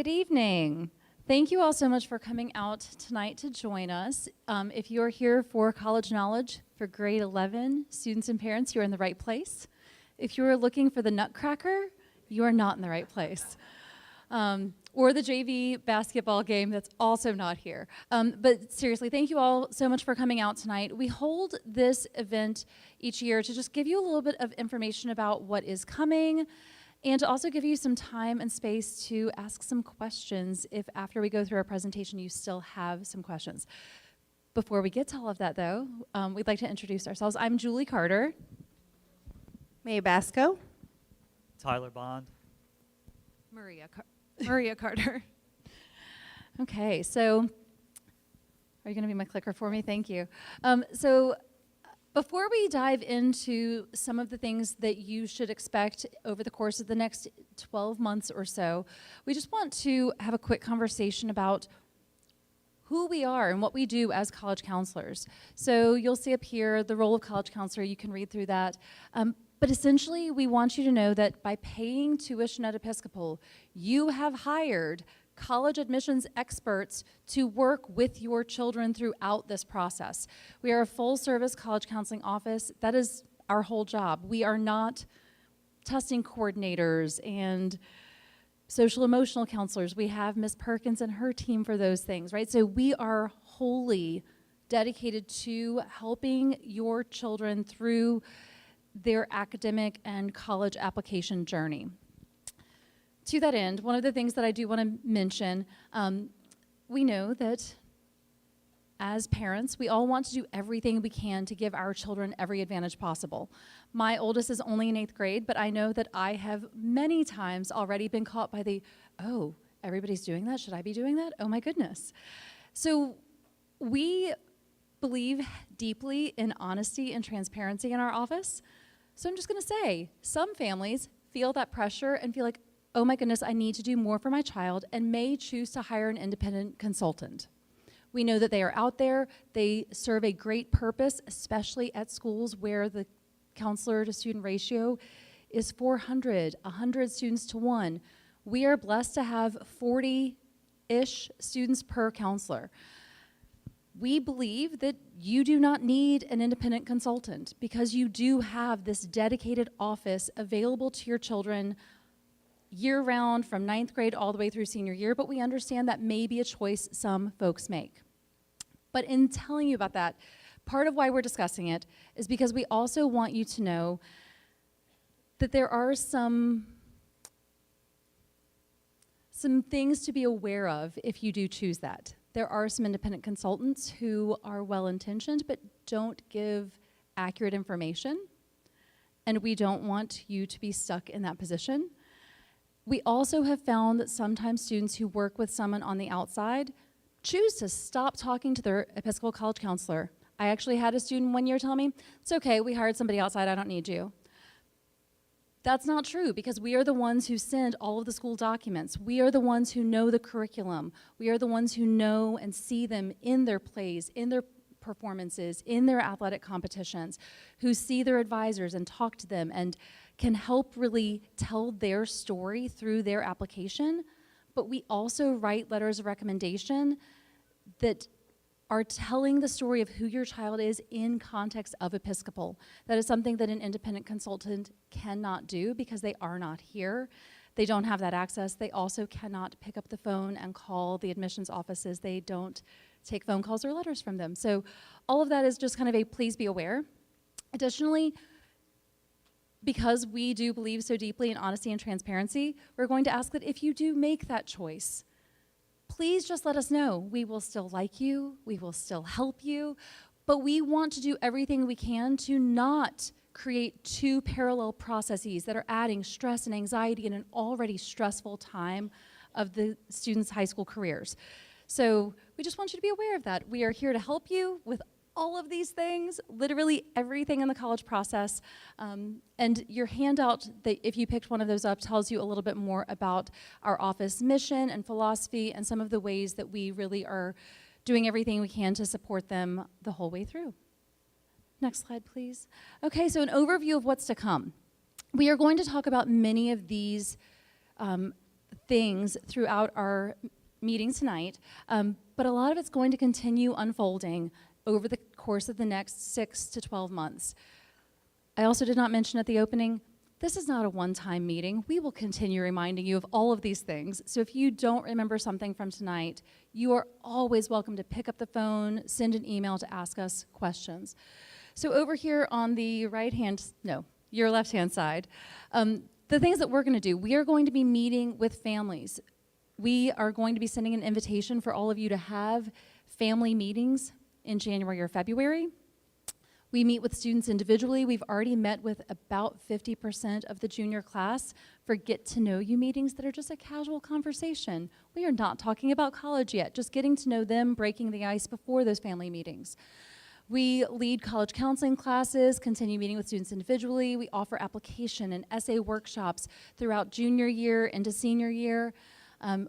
Good evening. Thank you all so much for coming out tonight to join us. If you're here for College Knowledge for grade 11 students and parents, you're in the right place. If you're looking for the Nutcracker, you are not in the right place. Or the JV basketball game, that's also not here. But seriously, thank you all so much for coming out tonight. We hold this event each year to just give you a little bit of information about what is coming, and to also give you some time and space to ask some questions if after we go through our presentation you still have some questions. Before we get to all of that though, we'd like to introduce ourselves. I'm Julie Carter. May Basco. Tyler Bond. Maria Carter. Okay, so are you going to be my clicker for me? Thank you. So before we dive into some of the things that you should expect over the course of the next 12 months or so, we just want to have a quick conversation about who we are and what we do as college counselors. So you'll see up here the role of college counselor. You can read through that. But essentially, we want you to know that by paying tuition at Episcopal, you have hired college admissions experts to work with your children throughout this process. We are a full-service college counseling office. That is our whole job. We are not testing coordinators and social emotional counselors. We have Ms. Perkins and her team for those things, right? So we are wholly dedicated to helping your children through their academic and college application journey. To that end, one of the things that I do want to mention, we know that as parents, we all want to do everything we can to give our children every advantage possible. My oldest is only in 8th grade, but I know that I have many times already been caught by the, oh, everybody's doing that, should I be doing that? Oh my goodness. So we believe deeply in honesty and transparency in our office. So I'm just going to say, some families feel that pressure and feel like, oh my goodness, I need to do more for my child, and may choose to hire an independent consultant. We know that they are out there. They serve a great purpose, especially at schools where the counselor to student ratio is 400, 100 students to 1. We are blessed to have 40-ish students per counselor. We believe that you do not need an independent consultant because you do have this dedicated office available to your children year-round from 9th grade all the way through senior year, but we understand that may be a choice some folks make. But in telling you about that, part of why we're discussing it is because we also want you to know that there are some things to be aware of if you do choose that. There are some independent consultants who are well-intentioned but don't give accurate information, and we don't want you to be stuck in that position. We also have found that sometimes students who work with someone on the outside choose to stop talking to their Episcopal college counselor. I actually had a student one year tell me, it's okay, we hired somebody outside, I don't need you. That's not true, because we are the ones who send all of the school documents. We are the ones who know the curriculum. We are the ones who know and see them in their plays, in their performances, in their athletic competitions, who see their advisors and talk to them and can help really tell their story through their application. But we also write letters of recommendation that are telling the story of who your child is in context of Episcopal. That is something that an independent consultant cannot do because they are not here. They don't have that access. They also cannot pick up the phone and call the admissions offices. They don't take phone calls or letters from them. So all of that is just kind of a please be aware. Additionally, because we do believe so deeply in honesty and transparency, we're going to ask that if you do make that choice, please just let us know. We will still like you, we will still help you, but we want to do everything we can to not create two parallel processes that are adding stress and anxiety in an already stressful time of the students' high school careers. So we just want you to be aware of that. We are here to help you with all of these things, literally everything in the college process. And your handout, that if you picked one of those up, tells you a little bit more about our office mission and philosophy and some of the ways that we really are doing everything we can to support them the whole way through. Next slide, please. Okay, so an overview of what's to come. We are going to talk about many of these things throughout our meeting tonight, but a lot of it's going to continue unfolding over the course of the next 6 to 12 months. I also did not mention at the opening, this is not a one-time meeting. We will continue reminding you of all of these things. So if you don't remember something from tonight, you are always welcome to pick up the phone, send an email to ask us questions. So over here on the your left-hand side, the things that we're going to do, we are going to be meeting with families. We are going to be sending an invitation for all of you to have family meetings in January or February. We meet with students individually. We've already met with about 50% of the junior class for get-to-know-you meetings that are just a casual conversation. We are not talking about college yet, just getting to know them, breaking the ice before those family meetings. We lead college counseling classes, continue meeting with students individually. We offer application and essay workshops throughout junior year into senior year,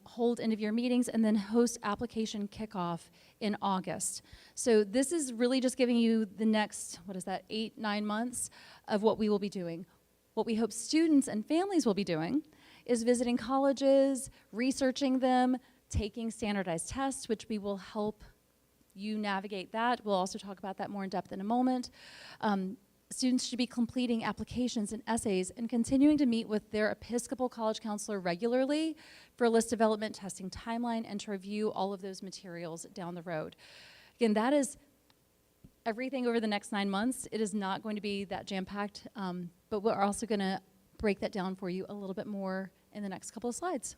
hold end-of-year meetings, and then host application kickoff in August. So this is really just giving you the next, 8-9 months of what we will be doing. What we hope students and families will be doing is visiting colleges, researching them, taking standardized tests, which we will help you navigate that. We'll also talk about that more in depth in a moment. Students should be completing applications and essays and continuing to meet with their Episcopal College counselor regularly for a list development, testing timeline, and to review all of those materials down the road. Again, that is everything over the next 9 months. It is not going to be that jam-packed, but we're also going to break that down for you a little bit more in the next couple of slides.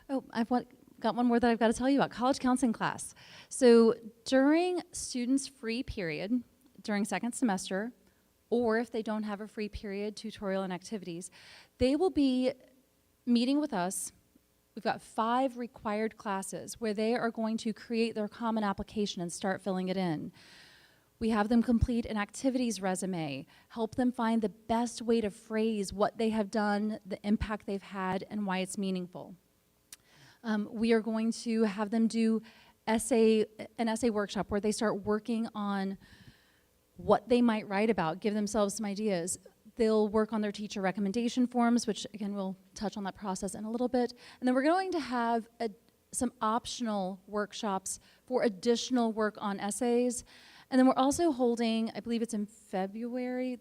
Oh, got one more that I've got to tell you about, college counseling class. So during students' free period, during second semester, or if they don't have a free period, tutorial and activities, they will be meeting with us. We've got 5 required classes where they are going to create their common application and start filling it in. We have them complete an activities resume, help them find the best way to phrase what they have done, the impact they've had, and why it's meaningful. We are going to have them do an essay workshop where they start working on what they might write about, give themselves some ideas. They'll work on their teacher recommendation forms, which again, we'll touch on that process in a little bit. And then we're going to have some optional workshops for additional work on essays. And then we're also holding, I believe it's in February,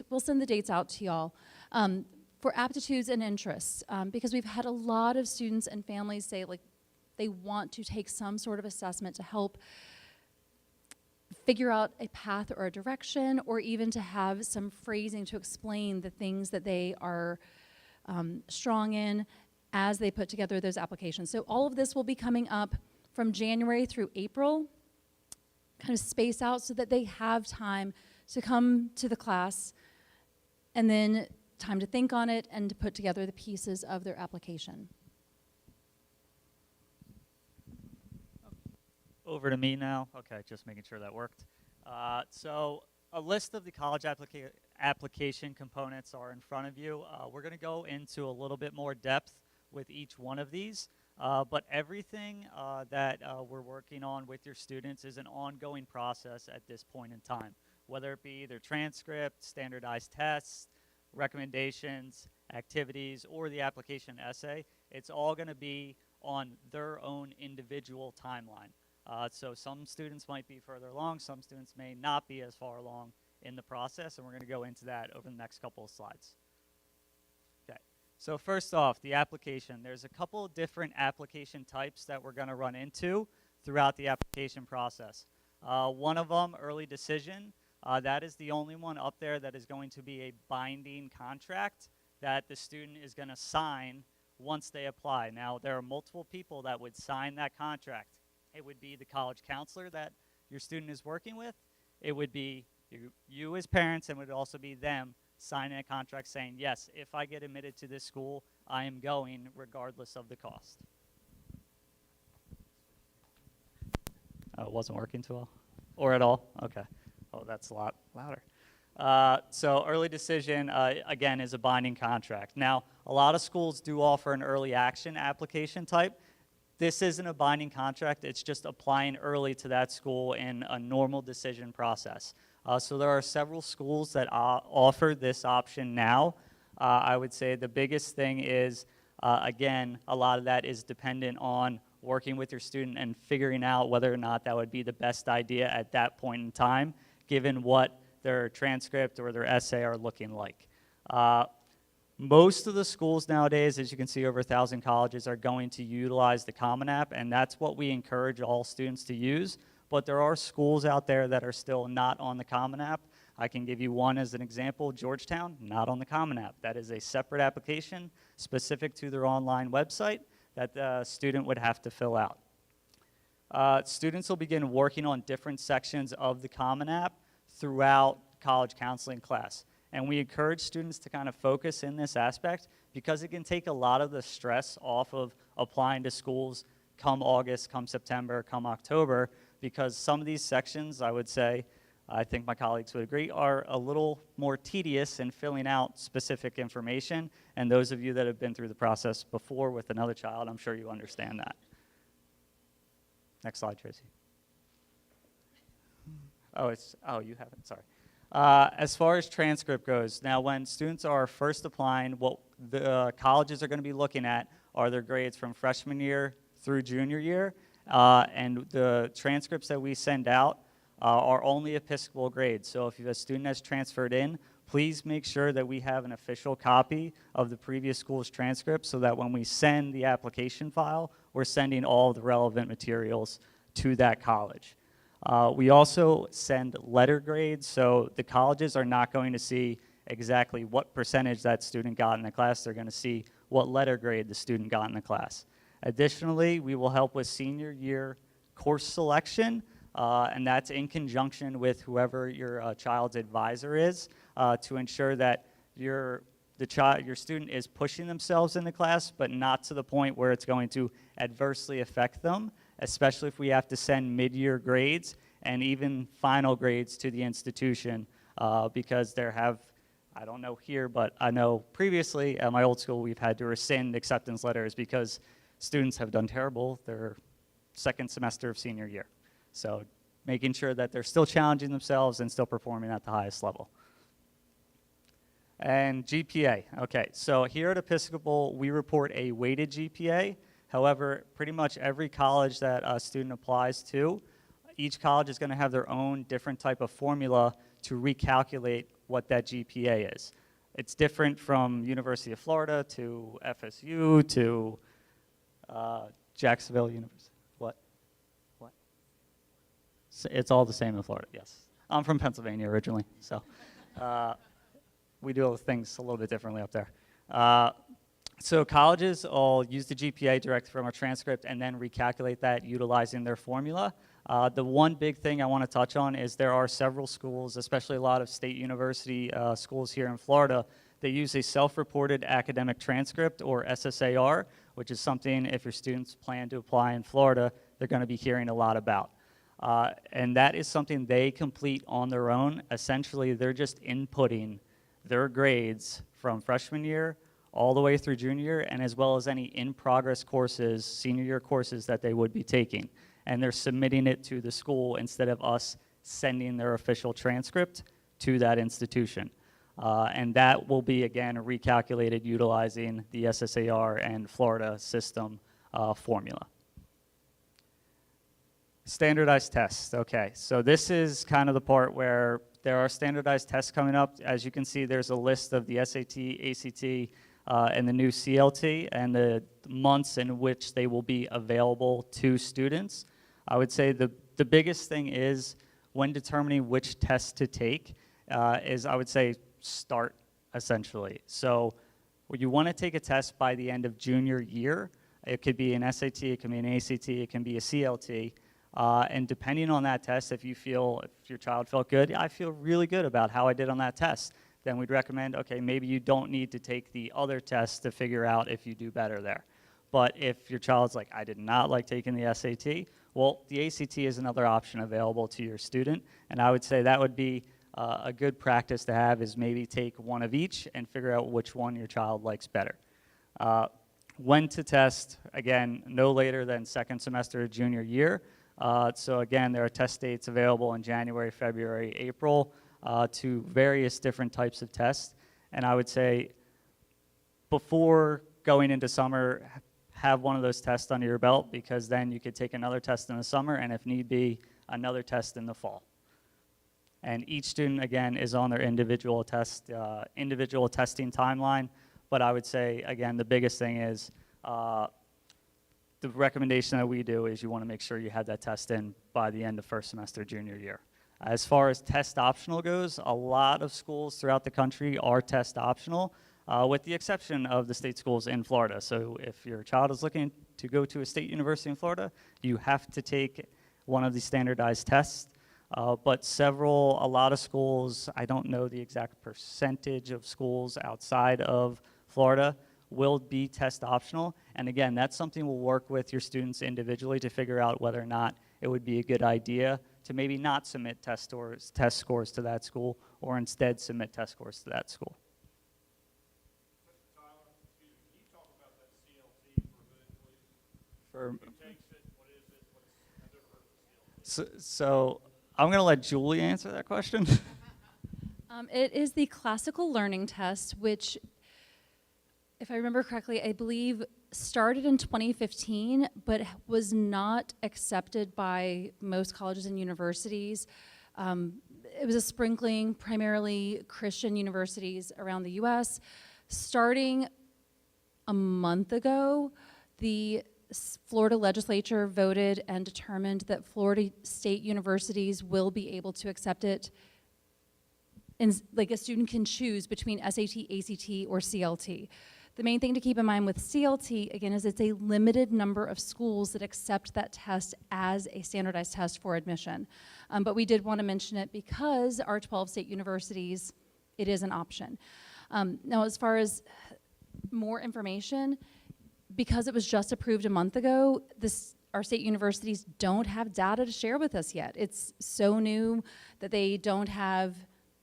we'll send the dates out to y'all, for aptitudes and interests, because we've had a lot of students and families say they want to take some sort of assessment to help figure out a path or a direction, or even to have some phrasing to explain the things that they are strong in as they put together those applications. So all of this will be coming up from January through April, kind of space out so that they have time to come to the class and then time to think on it and to put together the pieces of their application. Over to me now. Okay, just making sure that worked. So a list of the college application components are in front of you. We're going to go into a little bit more depth with each one of these, but everything that we're working on with your students is an ongoing process at this point in time, whether it be their transcript, standardized tests, recommendations, activities, or the application essay. It's all going to be on their own individual timeline. So some students might be further along, some students may not be as far along in the process, and we're going to go into that over the next couple of slides. Okay, so first off, the application. There's a couple of different application types that we're going to run into throughout the application process. One of them, early decision. That is the only one up there that is going to be a binding contract that the student is going to sign once they apply. Now, there are multiple people that would sign that contract. It would be the college counselor that your student is working with. It would be you as parents, and it would also be them signing a contract saying, yes, if I get admitted to this school, I am going regardless of the cost. It wasn't working too well? Or at all? Okay. Oh, that's a lot louder. So early decision, again, is a binding contract. Now, a lot of schools do offer an early action application type. This isn't a binding contract. It's just applying early to that school in a normal decision process. So there are several schools that offer this option now. I would say the biggest thing is, again, a lot of that is dependent on working with your student and figuring out whether or not that would be the best idea at that point in time, given what their transcript or their essay are looking like. Most of the schools nowadays, as you can see, over 1,000 colleges are going to utilize the Common App, and that's what we encourage all students to use. But there are schools out there that are still not on the Common App. I can give you one as an example. Georgetown, not on the Common App. That is a separate application specific to their online website that the student would have to fill out. Students will begin working on different sections of the Common App throughout college counseling class. And we encourage students to kind of focus in this aspect because it can take a lot of the stress off of applying to schools come August, come September, come October, because some of these sections, I would say, I think my colleagues would agree, are a little more tedious in filling out specific information. And those of you that have been through the process before with another child, I'm sure you understand that. Next slide, Tracy. Oh, you haven't, sorry. As far as transcript goes, now when students are first applying, what the colleges are going to be looking at are their grades from freshman year through junior year, and the transcripts that we send out are only Episcopal grades. So if a student has transferred in, please make sure that we have an official copy of the previous school's transcript so that when we send the application file, we're sending all the relevant materials to that college. We also send letter grades, so the colleges are not going to see exactly what percentage that student got in the class. They're going to see what letter grade the student got in the class. Additionally, we will help with senior year course selection, and that's in conjunction with whoever your child's advisor is to ensure that your student is pushing themselves in the class, but not to the point where it's going to adversely affect them, especially if we have to send mid-year grades and even final grades to the institution because I don't know here, but I know previously at my old school we've had to rescind acceptance letters because students have done terrible their second semester of senior year. So making sure that they're still challenging themselves and still performing at the highest level. And GPA, okay, so here at Episcopal, we report a weighted GPA. However, pretty much every college that a student applies to, each college is going to have their own different type of formula to recalculate what that GPA is. It's different from University of Florida to FSU to Jacksonville University. What? It's all the same in Florida, yes. I'm from Pennsylvania originally, so we do things a little bit differently up there. So colleges all use the GPA direct from a transcript and then recalculate that utilizing their formula. The one big thing I want to touch on is there are several schools, especially a lot of state university schools here in Florida, that use a self-reported academic transcript, or SSAR, which is something if your students plan to apply in Florida, they're going to be hearing a lot about. And that is something they complete on their own. Essentially, they're just inputting their grades from freshman year all the way through junior year, and as well as any in-progress courses, senior year courses that they would be taking. And they're submitting it to the school instead of us sending their official transcript to that institution. And that will be, again, recalculated utilizing the SSAR and Florida system formula. Standardized tests, okay. So this is kind of the part where there are standardized tests coming up. As you can see, there's a list of the SAT, ACT, and the new CLT, and the months in which they will be available to students. I would say the biggest thing is when determining which test to take is, I would say, start, essentially. So you want to take a test by the end of junior year. It could be an SAT, it can be an ACT, it can be a CLT. And depending on that test, if your child felt good, I feel really good about how I did on that test, then we'd recommend, okay, maybe you don't need to take the other tests to figure out if you do better there. But if your child's like, I did not like taking the SAT, well, the ACT is another option available to your student. And I would say that would be a good practice to have, is maybe take one of each and figure out which one your child likes better. When to test, again, no later than second semester of junior year. So again, there are test dates available in January, February, April to various different types of tests. And I would say before going into summer, have one of those tests under your belt, because then you could take another test in the summer, and if need be, another test in the fall. And each student, again, is on their individual testing timeline. But I would say, again, the biggest thing is the recommendation that we do is you want to make sure you have that test in by the end of first semester junior year. As far as test optional goes, a lot of schools throughout the country are test optional, with the exception of the state schools in Florida. So if your child is looking to go to a state university in Florida, you have to take one of these standardized tests. But a lot of schools, I don't know the exact percentage of schools outside of Florida, will be test optional. And again, that's something we'll work with your students individually to figure out whether or not it would be a good idea to maybe not submit test scores to that school, or instead submit test scores to that school. Mr. Tyler, excuse me, can you talk about that CLT for a minute, please? For, Who takes it? What is it? I've never heard of the CLT. so I'm going to let Julie answer that question. It is the classical learning test, which, if I remember correctly, I believe started in 2015, but was not accepted by most colleges and universities. It was a sprinkling, primarily Christian universities around the US. Starting a month ago, the Florida legislature voted and determined that Florida state universities will be able to accept it. And like a student can choose between SAT, ACT, or CLT. The main thing to keep in mind with CLT, again, is it's a limited number of schools that accept that test as a standardized test for admission. But we did want to mention it because our 12 state universities, it is an option. Now, as far as more information, because it was just approved a month ago, our state universities don't have data to share with us yet. It's so new that they don't have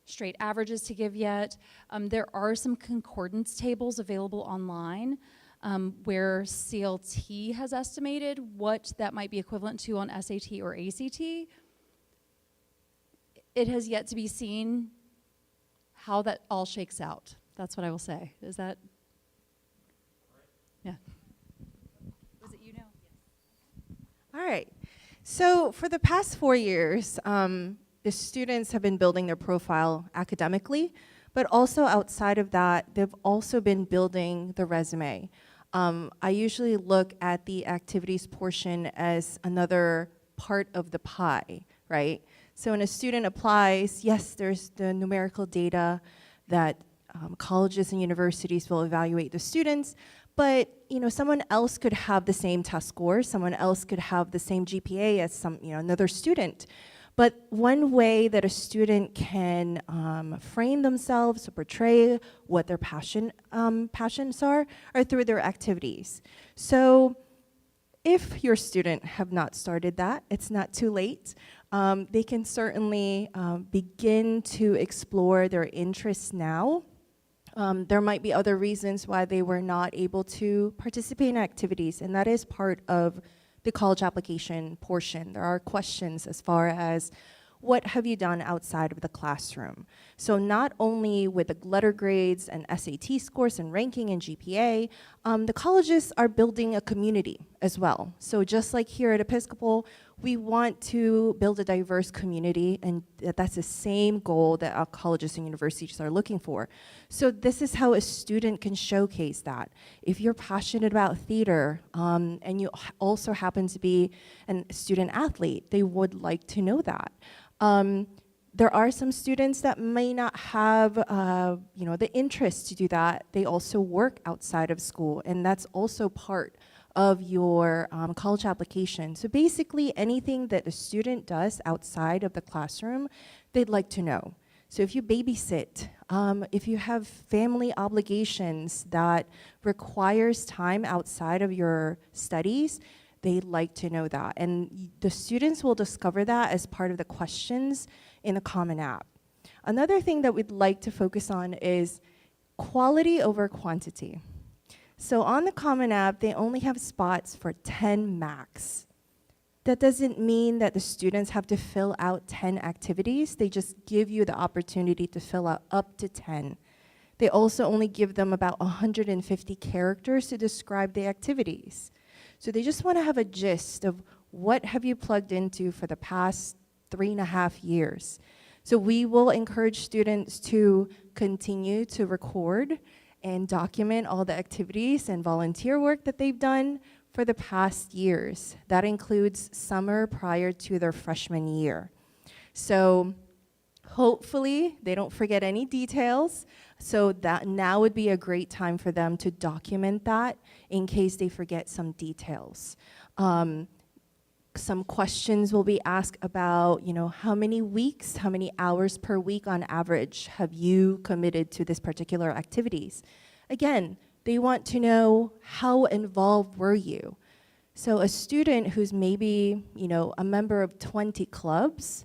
straight averages to give yet. There are some concordance tables available online where CLT has estimated what that might be equivalent to on SAT or ACT. It has yet to be seen how that all shakes out. That's what I will say. Is that? Yeah. Was it you know? All right. So for the past 4 years, the students have been building their profile academically, but also outside of that, they've also been building the resume. I usually look at the activities portion as another part of the pie, right? So when a student applies, yes, there's the numerical data that colleges and universities will evaluate the students, but someone else could have the same test score, someone else could have the same GPA as another student. But one way that a student can frame themselves or portray what their passions are through their activities. So if your student have not started that, it's not too late. They can certainly begin to explore their interests now. There might be other reasons why they were not able to participate in activities, and that is part of the college application portion. There are questions as far as what have you done outside of the classroom? So not only with the letter grades and SAT scores and ranking and GPA, the colleges are building a community as well. So just like here at Episcopal, we want to build a diverse community, and that's the same goal that our colleges and universities are looking for. So this is how a student can showcase that. If you're passionate about theater, and you also happen to be a student athlete, they would like to know that. There are some students that may not have, the interest to do that. They also work outside of school, and that's also part of your college application. So basically, anything that a student does outside of the classroom, they'd like to know. So if you babysit, if you have family obligations that requires time outside of your studies, they'd like to know that. And the students will discover that as part of the questions in the Common App. Another thing that we'd like to focus on is quality over quantity. So on the Common App, they only have spots for 10 max. That doesn't mean that the students have to fill out 10 activities. They just give you the opportunity to fill out up to 10. They also only give them about 150 characters to describe the activities. So they just want to have a gist of what have you plugged into for the past 3.5 years. So we will encourage students to continue to record and document all the activities and volunteer work that they've done for the past years. That includes summer prior to their freshman year. So hopefully they don't forget any details, so that now would be a great time for them to document that in case they forget some details. Some questions will be asked about, how many weeks, how many hours per week on average have you committed to this particular activities? Again, they want to know how involved were you. So a student who's maybe, a member of 20 clubs,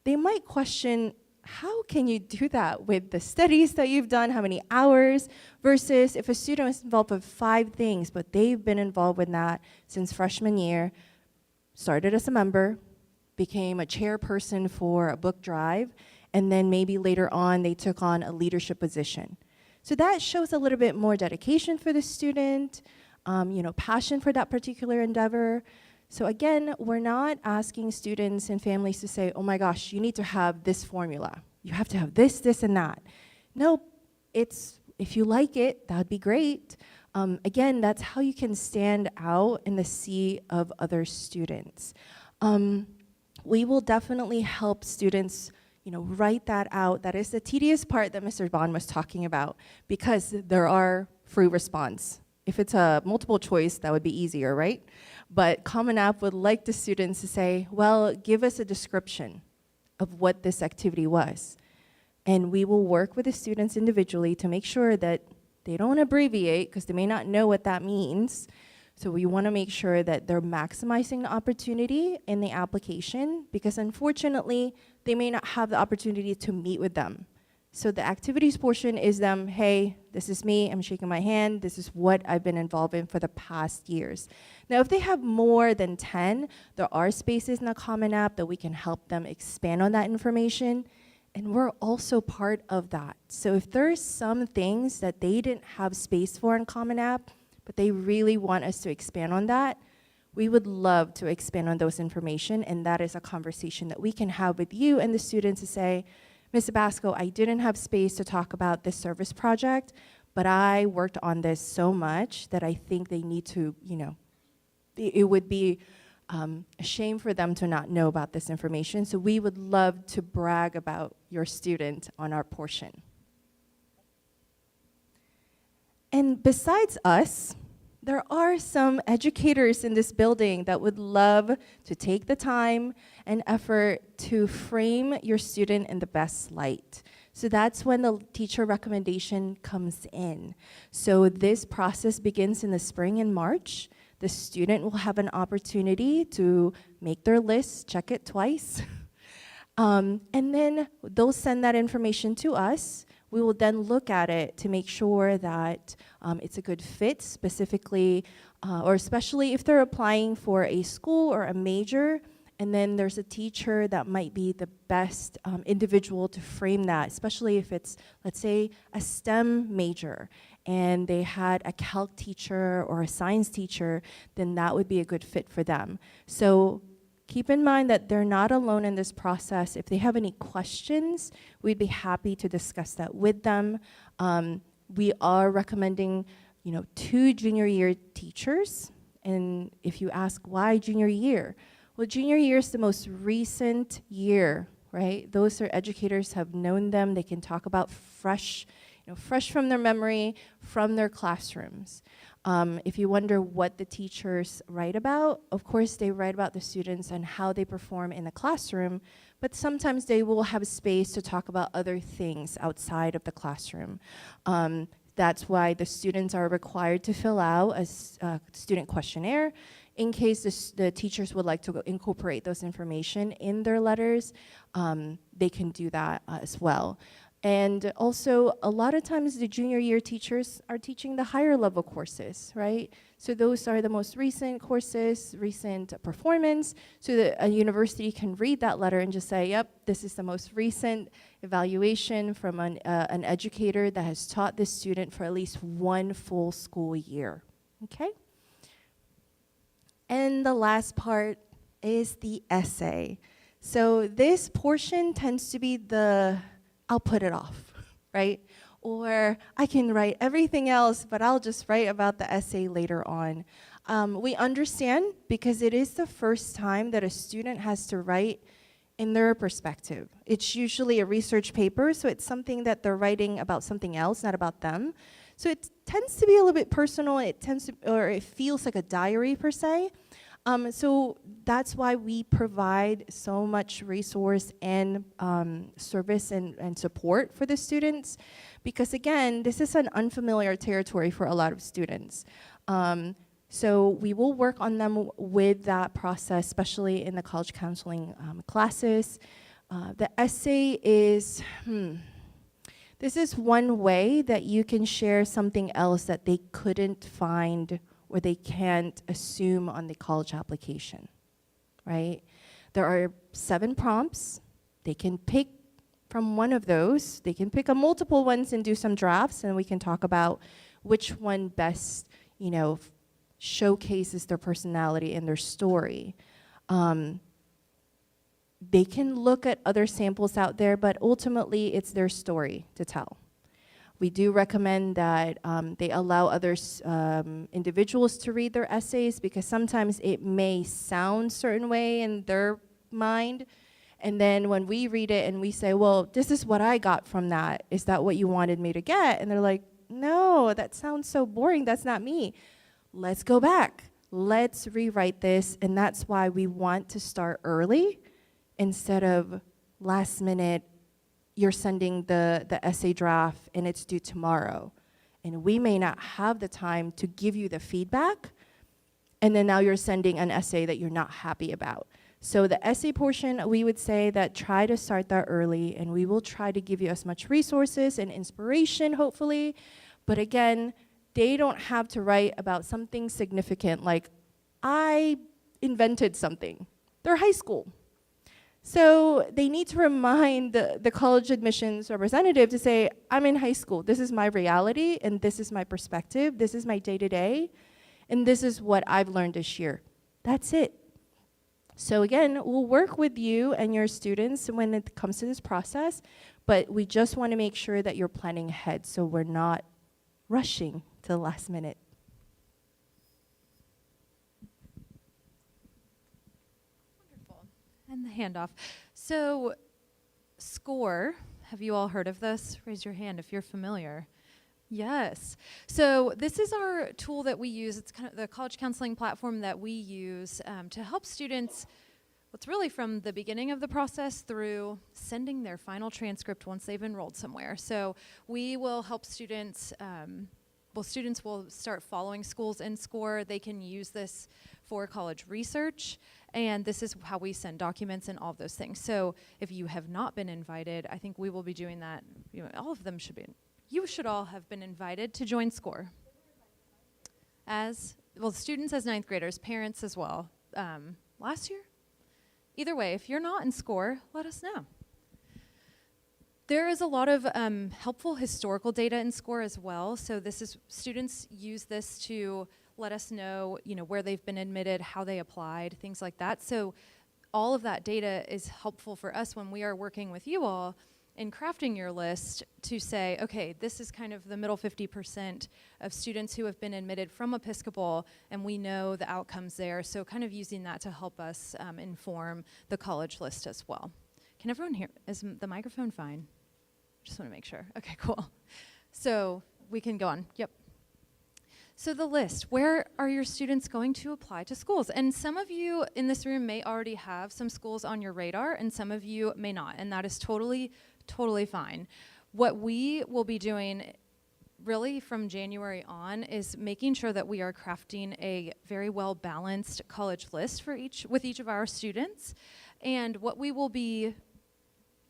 they might question, how can you do that with the studies that you've done, how many hours, versus if a student is involved with 5 things, but they've been involved with that since freshman year, started as a member, became a chairperson for a book drive, and then maybe later on they took on a leadership position. So that shows a little bit more dedication for the student, passion for that particular endeavor. So again, we're not asking students and families to say, oh my gosh, you need to have this formula. You have to have this, this, and that. No, it's, if you like it, that'd be great. Again, that's how you can stand out in the sea of other students. We will definitely help students, write that out. That is the tedious part that Mr. Bond was talking about, because there are free response. If it's a multiple choice, that would be easier, right? But Common App would like the students to say, well, give us a description of what this activity was. And we will work with the students individually to make sure that they don't abbreviate, because they may not know what that means. So we want to make sure that they're maximizing the opportunity in the application, because unfortunately, they may not have the opportunity to meet with them. So the activities portion is them, hey, this is me, I'm shaking my hand, this is what I've been involved in for the past years. Now, if they have more than 10, there are spaces in the Common App that we can help them expand on that information. And we're also part of that. So if there's some things that they didn't have space for in Common App, but they really want us to expand on that, we would love to expand on those information, and that is a conversation that we can have with you and the students to say, Ms. Abasco, I didn't have space to talk about this service project, but I worked on this so much that I think they need to, it would be a shame for them to not know about this information. So we would love to brag about your student on our portion. And besides us, there are some educators in this building that would love to take the time and effort to frame your student in the best light. So that's when the teacher recommendation comes in. So this process begins in the spring and March. The student will have an opportunity to make their list, check it twice, and then they'll send that information to us. We will then look at it to make sure that it's a good fit, specifically, or especially if they're applying for a school or a major, and then there's a teacher that might be the best individual to frame that, especially if it's, let's say, a STEM major, and they had a calc teacher or a science teacher, then that would be a good fit for them. So keep in mind that they're not alone in this process. If they have any questions, we'd be happy to discuss that with them. We are recommending, 2 junior year teachers. And if you ask why junior year, well, junior year is the most recent year, right? Those are educators have known them. They can talk about fresh from their memory, from their classrooms. If you wonder what the teachers write about, of course they write about the students and how they perform in the classroom, but sometimes they will have space to talk about other things outside of the classroom. That's why the students are required to fill out a student questionnaire in case the teachers would like to incorporate those information in their letters. They can do that as well. And also, a lot of times the junior year teachers are teaching the higher level courses, right? So those are the most recent courses, recent performance, so that a university can read that letter and just say, yep, this is the most recent evaluation from an educator that has taught this student for at least one full school year, okay? And the last part is the essay. So this portion tends to be I'll put it off, right? Or I can write everything else, but I'll just write about the essay later on. We understand because it is the first time that a student has to write in their perspective. It's usually a research paper, so it's something that they're writing about something else, not about them. So it tends to be a little bit personal. It feels like a diary per se. So that's why we provide so much resource and service and support for the students, because again, this is an unfamiliar territory for a lot of students. So we will work on them with that process, especially in the college counseling classes. The essay is, this is one way that you can share something else that they couldn't find or they can't assume on the college application, right? There are 7 prompts. They can pick from one of those. They can pick multiple ones and do some drafts, and we can talk about which one best, showcases their personality and their story. They can look at other samples out there, but ultimately it's their story to tell. We do recommend that they allow others, individuals to read their essays, because sometimes it may sound a certain way in their mind. And then when we read it and we say, well, this is what I got from that. Is that what you wanted me to get? And they're like, no, that sounds so boring. That's not me. Let's go back. Let's rewrite this. And that's why we want to start early instead of last minute. You're sending the essay draft and it's due tomorrow. And we may not have the time to give you the feedback. And then now you're sending an essay that you're not happy about. So the essay portion, we would say that try to start that early, and we will try to give you as much resources and inspiration, hopefully. But again, they don't have to write about something significant like, I invented something. They're high school. So they need to remind the college admissions representative to say, I'm in high school. This is my reality, and this is my perspective. This is my day-to-day, and this is what I've learned this year. That's it. So again, we'll work with you and your students when it comes to this process, but we just want to make sure that you're planning ahead so we're not rushing to the last minute. And the handoff. So, SCORE, have you all heard of this? Raise your hand if you're familiar. Yes. So this is our tool that we use. It's kind of the college counseling platform that we use to help students, it's really from the beginning of the process through sending their final transcript once they've enrolled somewhere. So we will help students, students will start following schools in SCORE. They can use this for college research, and this is how we send documents and all of those things. So if you have not been invited, I think we will be doing that. All of them should be. You should all have been invited to join SCORE. As well, students as 9th graders, parents as well. Last year? Either way, if you're not in SCORE, let us know. There is a lot of helpful historical data in SCORE as well. So this is, students use this to let us know, where they've been admitted, how they applied, things like that. So all of that data is helpful for us when we are working with you all in crafting your list to say, okay, this is kind of the middle 50% of students who have been admitted from Episcopal, and we know the outcomes there. So kind of using that to help us inform the college list as well. Can everyone hear? Is the microphone fine? Just want to make sure. Okay, cool. So we can go on. Yep. So the list, where are your students going to apply to schools? And some of you in this room may already have some schools on your radar, and some of you may not, and that is totally fine. What we will be doing really from January on is making sure that we are crafting a very well-balanced college list for with each of our students. And what we will be,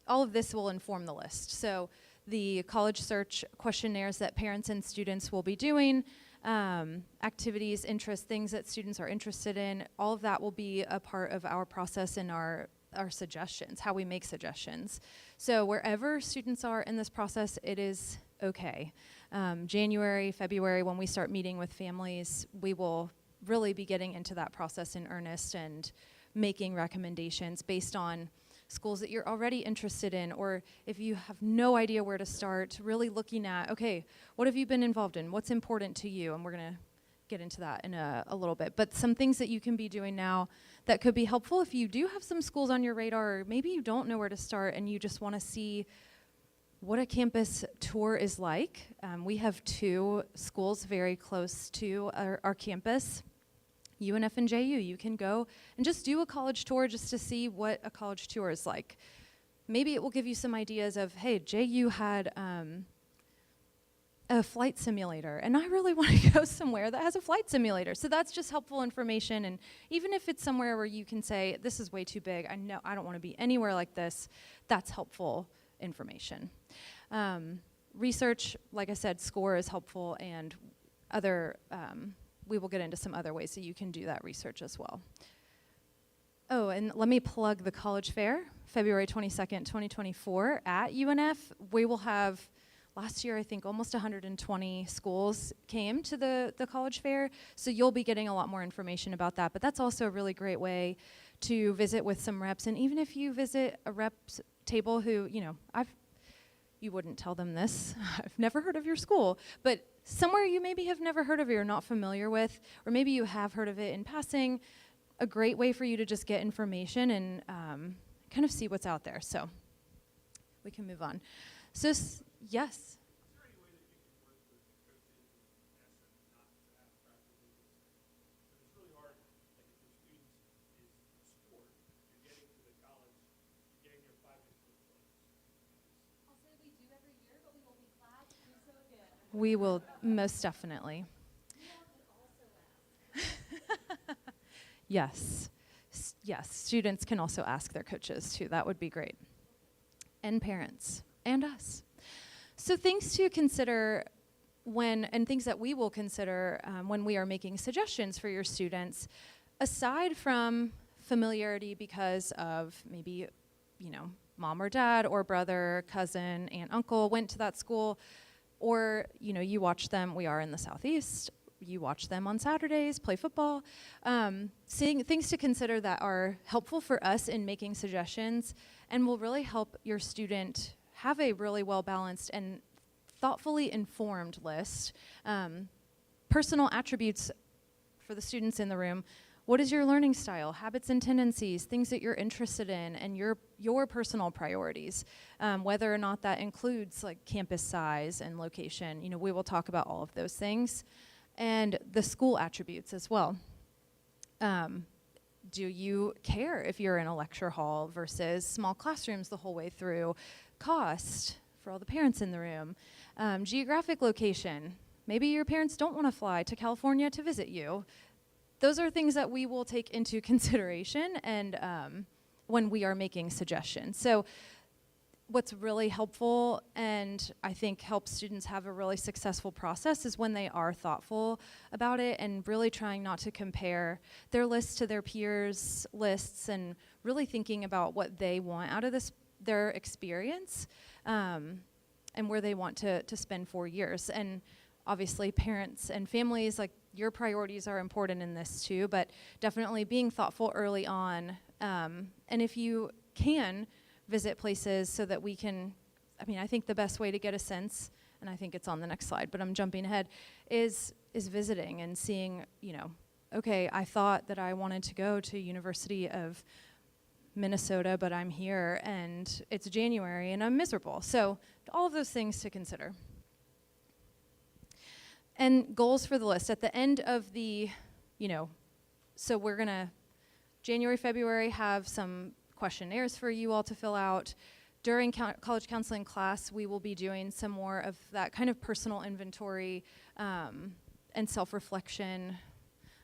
all of this will inform the list. So the college search questionnaires that parents and students will be doing, activities, interests, things that students are interested in, all of that will be a part of our process and our suggestions, how we make suggestions. So wherever students are in this process, it is okay. January, February, when we start meeting with families, we will really be getting into that process in earnest and making recommendations based on schools that you're already interested in, or if you have no idea where to start, really looking at, okay, what have you been involved in? What's important to you? And we're going to get into that in a little bit. But some things that you can be doing now that could be helpful if you do have some schools on your radar, or maybe you don't know where to start and you just want to see what a campus tour is like. We have 2 schools very close to our campus, UNF and JU. You can go and just do a college tour just to see what a college tour is like. Maybe it will give you some ideas of, hey, JU had a flight simulator, and I really want to go somewhere that has a flight simulator. So that's just helpful information, and even if it's somewhere where you can say, this is way too big, I know I don't want to be anywhere like this, that's helpful information. Research, like I said, SCORE is helpful, and other we will get into some other ways that you can do that research as well. Oh, and let me plug the College Fair, February 22nd, 2024 at UNF. We will have, last year I think almost 120 schools came to the College Fair, so you'll be getting a lot more information about that. But that's also a really great way to visit with some reps, and even if you visit a reps table who, you know, you wouldn't tell them this, I've never heard of your school, but somewhere you maybe have never heard of it or not familiar with, or maybe you have heard of it in passing, a great way for you to just get information and kind of see what's out there. So we can move on. So yes. We will most definitely. Yes. Yes, students can also ask their coaches too. That would be great. And parents and us. So things to consider and things that we will consider when we are making suggestions for your students, aside from familiarity because of maybe, you know, mom or dad or brother, cousin, aunt, uncle went to that school, or, you know, you watch them, we are in the Southeast, you watch them on Saturdays, play football. Seeing things to consider that are helpful for us in making suggestions and will really help your student have a really well-balanced and thoughtfully informed list. Personal attributes for the students in the room. What is your learning style, habits and tendencies, things that you're interested in, and your personal priorities, whether or not that includes like campus size and location. You know, we will talk about all of those things, and the school attributes as well. Do you care if you're in a lecture hall versus small classrooms the whole way through? Cost for all the parents in the room. Geographic location. Maybe your parents don't want to fly to California to visit you. Those are things that we will take into consideration and when we are making suggestions. So what's really helpful and I think helps students have a really successful process is when they are thoughtful about it and really trying not to compare their lists to their peers' lists and really thinking about what they want out of their experience and where they want to spend 4 years. And obviously parents and families, like your priorities are important in this too, but definitely being thoughtful early on. And if you can visit places so that we can, I think the best way to get a sense, and I think it's on the next slide, but I'm jumping ahead, is visiting and seeing, you know, okay, I thought that I wanted to go to University of Minnesota, but I'm here and it's January and I'm miserable. So all of those things to consider. And goals for the list. At the end of the, you know, so we're going to, January, February, have some questionnaires for you all to fill out. During college counseling class, we will be doing some more of that kind of personal inventory and self-reflection.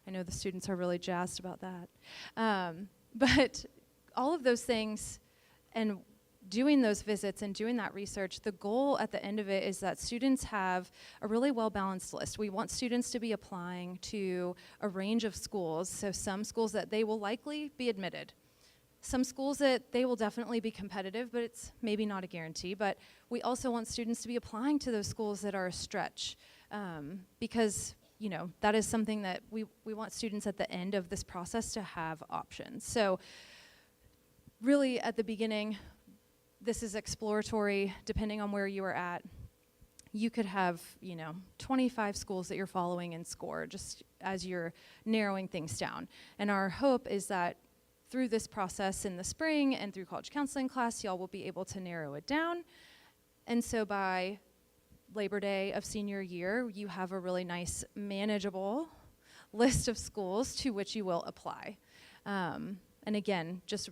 I know the students are really jazzed about that. But all of those things, and doing those visits and doing that research, the goal at the end of it is that students have a really well-balanced list. We want students to be applying to a range of schools, so some schools that they will likely be admitted, some schools that they will definitely be competitive, but it's maybe not a guarantee. But we also want students to be applying to those schools that are a stretch, because that is something that we want students at the end of this process to have options. So really at the beginning, this is exploratory, depending on where you are at. You could have, 25 schools that you're following in SCORE, just as you're narrowing things down. And our hope is that through this process in the spring and through college counseling class, y'all will be able to narrow it down. And so by Labor Day of senior year, you have a really nice, manageable list of schools to which you will apply. And again, just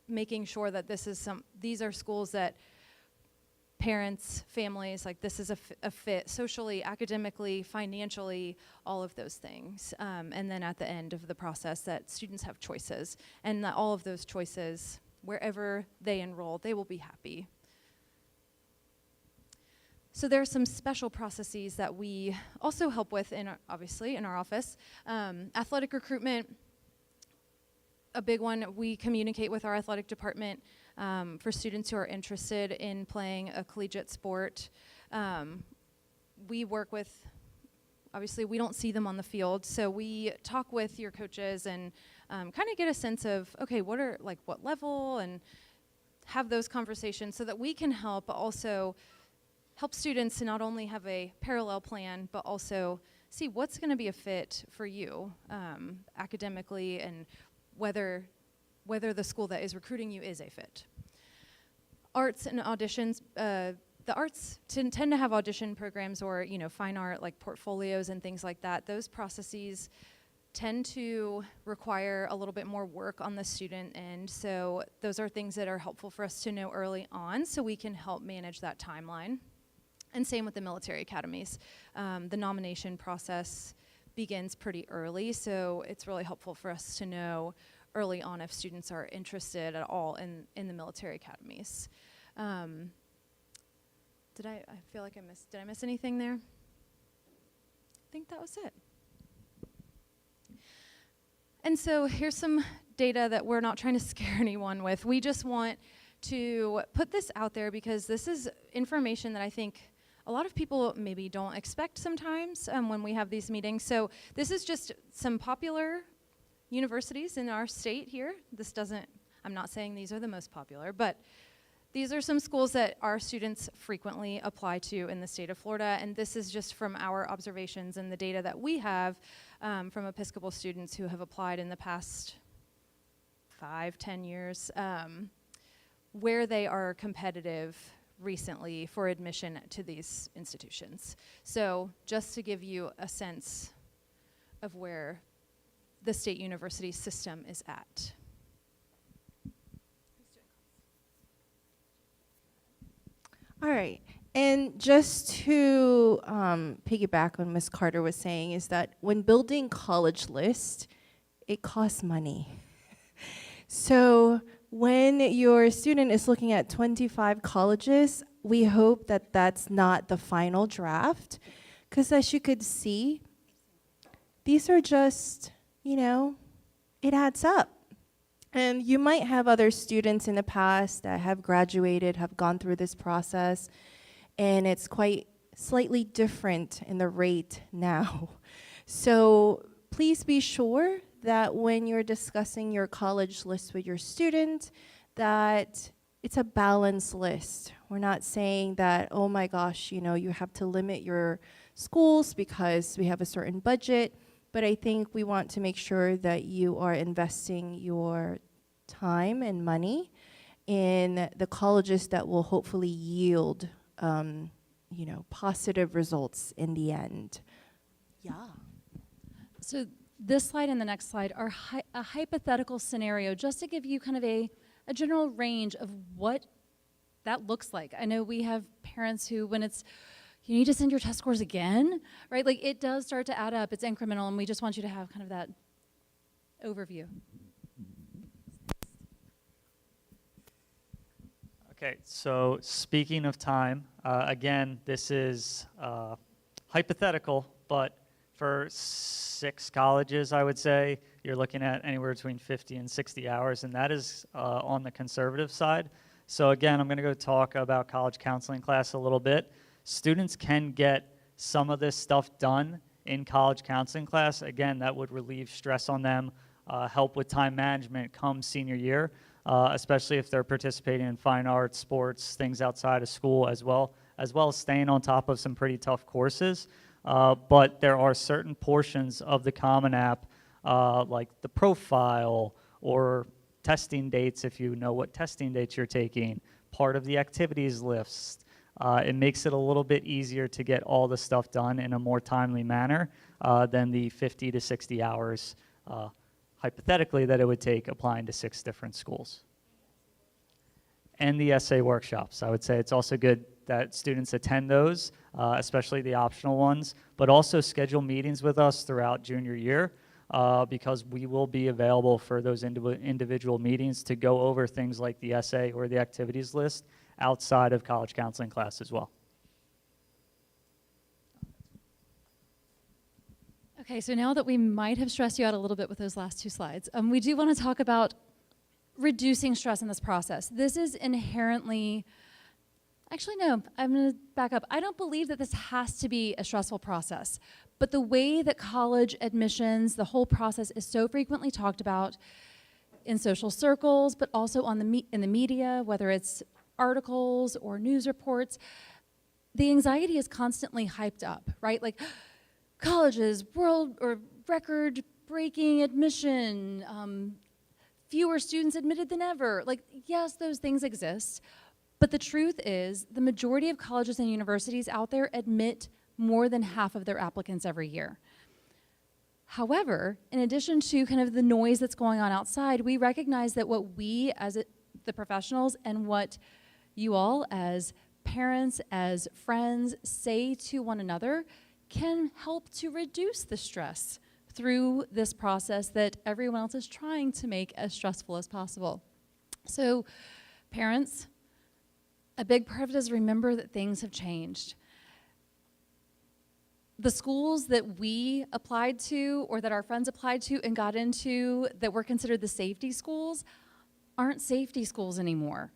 making sure that these are schools that parents, families, like this is a fit socially, academically, financially, all of those things. And then at the end of the process that students have choices, and that all of those choices, wherever they enroll, they will be happy. So there are some special processes that we also help with obviously in our office. Athletic recruitment, a big one. We communicate with our athletic department for students who are interested in playing a collegiate sport. We work with, obviously we don't see them on the field, so we talk with your coaches and kind of get a sense of, okay, what level, and have those conversations so that we can also help students to not only have a parallel plan, but also see what's going to be a fit for you academically, and whether the school that is recruiting you is a fit. Arts and auditions, the arts tend to have audition programs or fine art like portfolios and things like that. Those processes tend to require a little bit more work on the student end, so those are things that are helpful for us to know early on so we can help manage that timeline. And same with the military academies. The nomination process begins pretty early, so it's really helpful for us to know early on if students are interested at all in the military academies. Did I miss anything there? I think that was it. And so here's some data that we're not trying to scare anyone with. We just want to put this out there because this is information that I think a lot of people maybe don't expect sometimes when we have these meetings. So this is just some popular universities in our state here. I'm not saying these are the most popular, but these are some schools that our students frequently apply to in the state of Florida, and this is just from our observations and the data that we have from Episcopal students who have applied in the past 5-10 years, where they are competitive recently for admission to these institutions. So just to give you a sense of where the state university system is at. All right, and just to piggyback on Ms. Carter was saying is that when building college list, it costs money. So when your student is looking at 25 colleges, we hope that that's not the final draft, because as you could see, these are just, it adds up. And you might have other students in the past that have graduated, have gone through this process, and it's quite slightly different in the rate now. So please be sure that when you're discussing your college list with your student, that it's a balanced list. We're not saying that, oh my gosh, you have to limit your schools because we have a certain budget. But I think we want to make sure that you are investing your time and money in the colleges that will hopefully yield, positive results in the end. Yeah. So this slide and the next slide are a hypothetical scenario, just to give you kind of a general range of what that looks like. I know we have parents who, when it's, you need to send your test scores again, right? Like it does start to add up, it's incremental, and we just want you to have kind of that overview. Okay, so speaking of time, again, this is hypothetical, but for 6 colleges, I would say, you're looking at anywhere between 50 and 60 hours, and that is on the conservative side. So again, I'm going to go talk about college counseling class a little bit. Students can get some of this stuff done in college counseling class. Again, that would relieve stress on them, help with time management come senior year, especially if they're participating in fine arts, sports, things outside of school as well as staying on top of some pretty tough courses. But there are certain portions of the Common App, like the profile or testing dates, if you know what testing dates you're taking, part of the activities list. It makes it a little bit easier to get all the stuff done in a more timely manner than the 50 to 60 hours, hypothetically, that it would take applying to 6 different schools. And the essay workshops. I would say it's also good that students attend those, especially the optional ones, but also schedule meetings with us throughout junior year because we will be available for those individual meetings to go over things like the essay or the activities list outside of college counseling class as well. Okay, so now that we might have stressed you out a little bit with those last 2 slides, we do want to talk about reducing stress in this process. This is inherently, actually no, I'm going to back up. I don't believe that this has to be a stressful process, but the way that college admissions, the whole process is so frequently talked about in social circles, but also on in the media, whether it's articles or news reports, the anxiety is constantly hyped up, right? Like colleges, world or record-breaking admission, fewer students admitted than ever. Like, yes, those things exist, but the truth is the majority of colleges and universities out there admit more than half of their applicants every year. However, in addition to kind of the noise that's going on outside, we recognize that what we as the professionals and what you all as parents, as friends say to one another can help to reduce the stress through this process that everyone else is trying to make as stressful as possible. So parents, a big part of it is remember that things have changed. The schools that we applied to or that our friends applied to and got into that were considered the safety schools aren't safety schools anymore.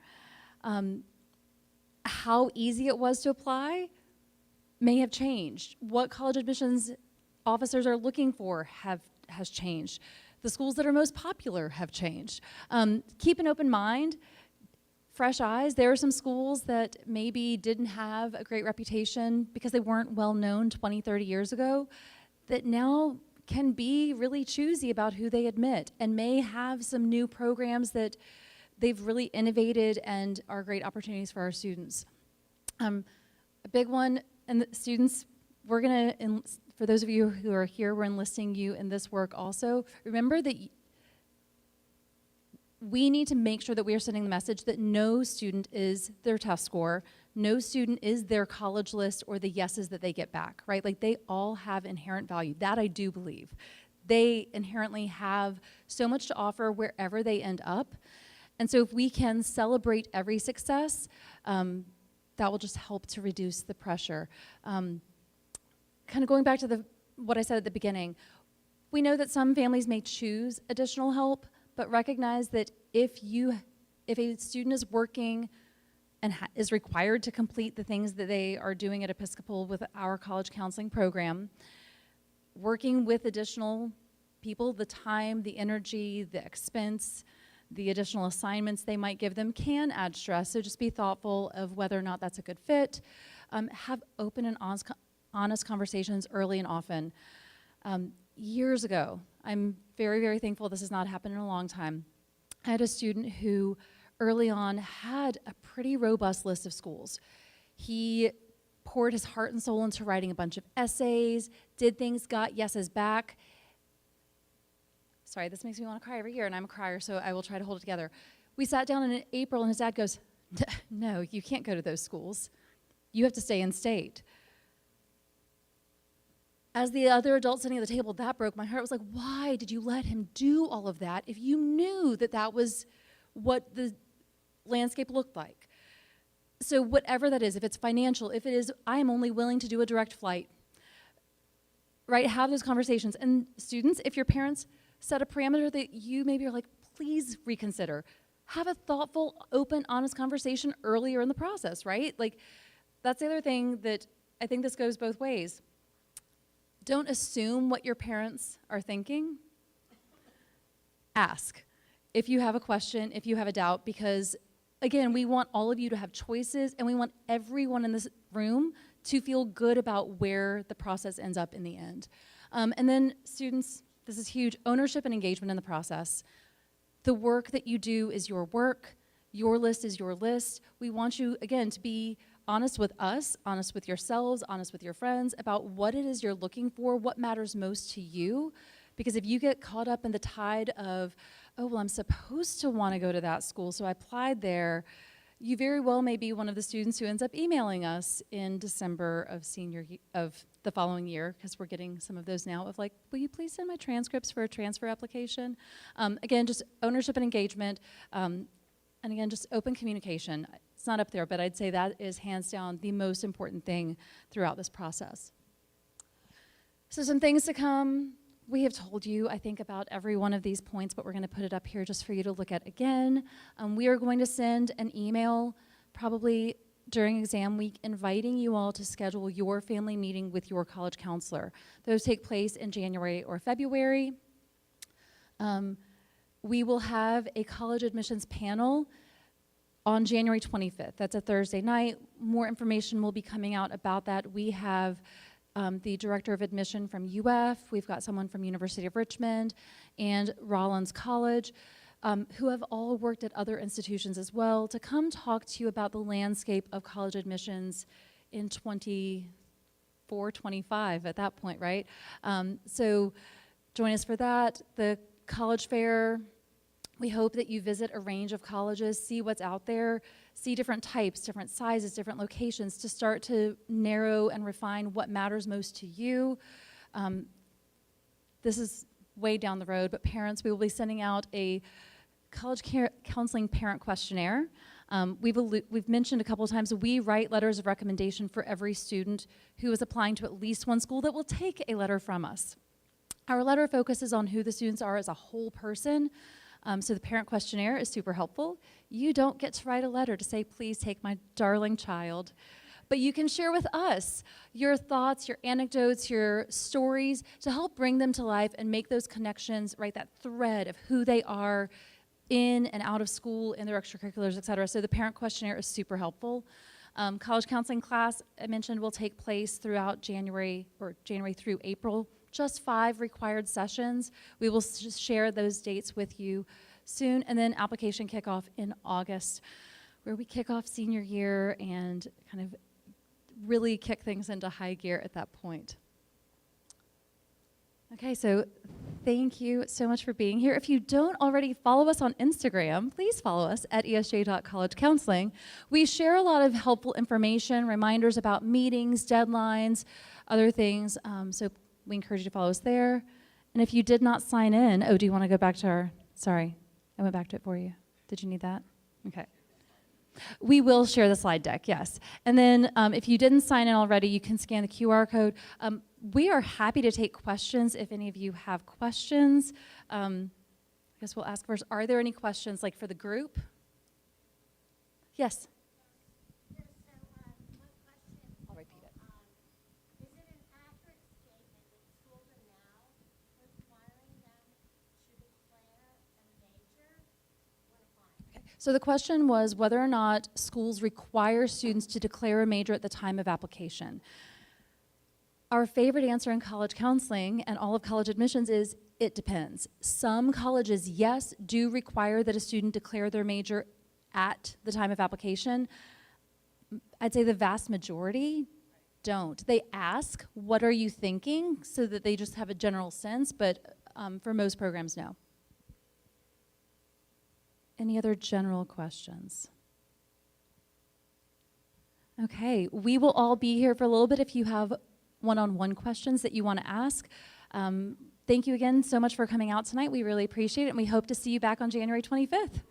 How easy it was to apply may have changed. What college admissions officers are looking for has changed. The schools that are most popular have changed. Keep an open mind, fresh eyes. There are some schools that maybe didn't have a great reputation because they weren't well known 20, 30 years ago that now can be really choosy about who they admit and may have some new programs that they've really innovated and are great opportunities for our students. A big one, and the students, we're gonna, for those of you who are here, we're enlisting you in this work also. Remember that we need to make sure that we are sending the message that no student is their test score, no student is their college list or the yeses that they get back, right? Like they all have inherent value. That I do believe. They inherently have so much to offer wherever they end up. And so if we can celebrate every success, that will just help to reduce the pressure. Kind of going back to what I said at the beginning, we know that some families may choose additional help, but recognize that if a student is working and is required to complete the things that they are doing at Episcopal with our college counseling program, working with additional people, the time, the energy, the expense, the additional assignments they might give them can add stress. So just be thoughtful of whether or not that's a good fit. Have open and honest conversations early and often. Years ago, I'm very, very thankful this has not happened in a long time. I had a student who early on had a pretty robust list of schools. He poured his heart and soul into writing a bunch of essays, did things, got yeses back. Sorry, this makes me want to cry every year, and I'm a crier, so I will try to hold it together. We sat down in April, and his dad goes, "No, you can't go to those schools. You have to stay in state." As the other adult sitting at the table, that broke my heart. I was like, why did you let him do all of that if you knew that that was what the landscape looked like? So whatever that is, if it's financial, if it is, I am only willing to do a direct flight, right? Have those conversations. And students, if your parents set a parameter that you maybe are like, please reconsider. Have a thoughtful, open, honest conversation earlier in the process, right? Like, that's the other thing that I think this goes both ways. Don't assume what your parents are thinking. Ask if you have a question, if you have a doubt, because again, we want all of you to have choices, and we want everyone in this room to feel good about where the process ends up in the end. And then students, this is huge, ownership and engagement in the process. The work that you do is your work. Your list is your list. We want you, again, to be honest with us, honest with yourselves, honest with your friends about what it is you're looking for, what matters most to you. Because if you get caught up in the tide of, oh, well, I'm supposed to want to go to that school, so I applied there, you very well may be one of the students who ends up emailing us in December of the following year, because we're getting some of those now, of like, will you please send my transcripts for a transfer application? Again, just ownership and engagement, and again, just open communication. It's not up there, but I'd say that is hands down the most important thing throughout this process. So some things to come. We have told you, I think, about every one of these points, but we're going to put it up here just for you to look at again. We are going to send an email probably during exam week inviting you all to schedule your family meeting with your college counselor. Those take place in January or February. We will have a college admissions panel on January 25th. That's a Thursday night. More information will be coming out about that. We have the director of admission from UF, we've got someone from University of Richmond and Rollins College, who have all worked at other institutions as well, to come talk to you about the landscape of college admissions in 24, 25 at that point, right? So join us for that. The college fair, we hope that you visit a range of colleges, see what's out there, see different types, different sizes, different locations to start to narrow and refine what matters most to you. This is way down the road, but parents, we will be sending out a college counseling parent questionnaire. We've mentioned a couple of times, we write letters of recommendation for every student who is applying to at least one school that will take a letter from us. Our letter focuses on who the students are as a whole person. So the parent questionnaire is super helpful. You don't get to write a letter to say, please take my darling child. But you can share with us your thoughts, your anecdotes, your stories to help bring them to life and make those connections, right, that thread of who they are in and out of school, in their extracurriculars, et cetera. So the parent questionnaire is super helpful. College counseling class, I mentioned, will take place throughout January through April. Just 5 required sessions. We will just share those dates with you soon. And then application kickoff in August, where we kick off senior year and kind of really kick things into high gear at that point. Okay, so thank you so much for being here. If you don't already follow us on Instagram, please follow us at esj.collegecounseling. We share a lot of helpful information, reminders about meetings, deadlines, other things. So we encourage you to follow us there. And if you did not sign in, oh, do you want to go back to our, sorry, I went back to it for you. Did you need that? Okay. We will share the slide deck, yes. And then if you didn't sign in already, you can scan the QR code. We are happy to take questions if any of you have questions. I guess we'll ask first, are there any questions like for the group? Yes. I'll repeat it. Is it an accurate statement that schools are now requiring them to declare a major when applying? So the question was whether or not schools require students to declare a major at the time of application. Our favorite answer in college counseling and all of college admissions is it depends. Some colleges, yes, do require that a student declare their major at the time of application. I'd say the vast majority don't. They ask, what are you thinking, so that they just have a general sense, but for most programs, no. Any other general questions? Okay, we will all be here for a little bit if you have one-on-one questions that you want to ask. Thank you again so much for coming out tonight. We really appreciate it, and we hope to see you back on January 25th.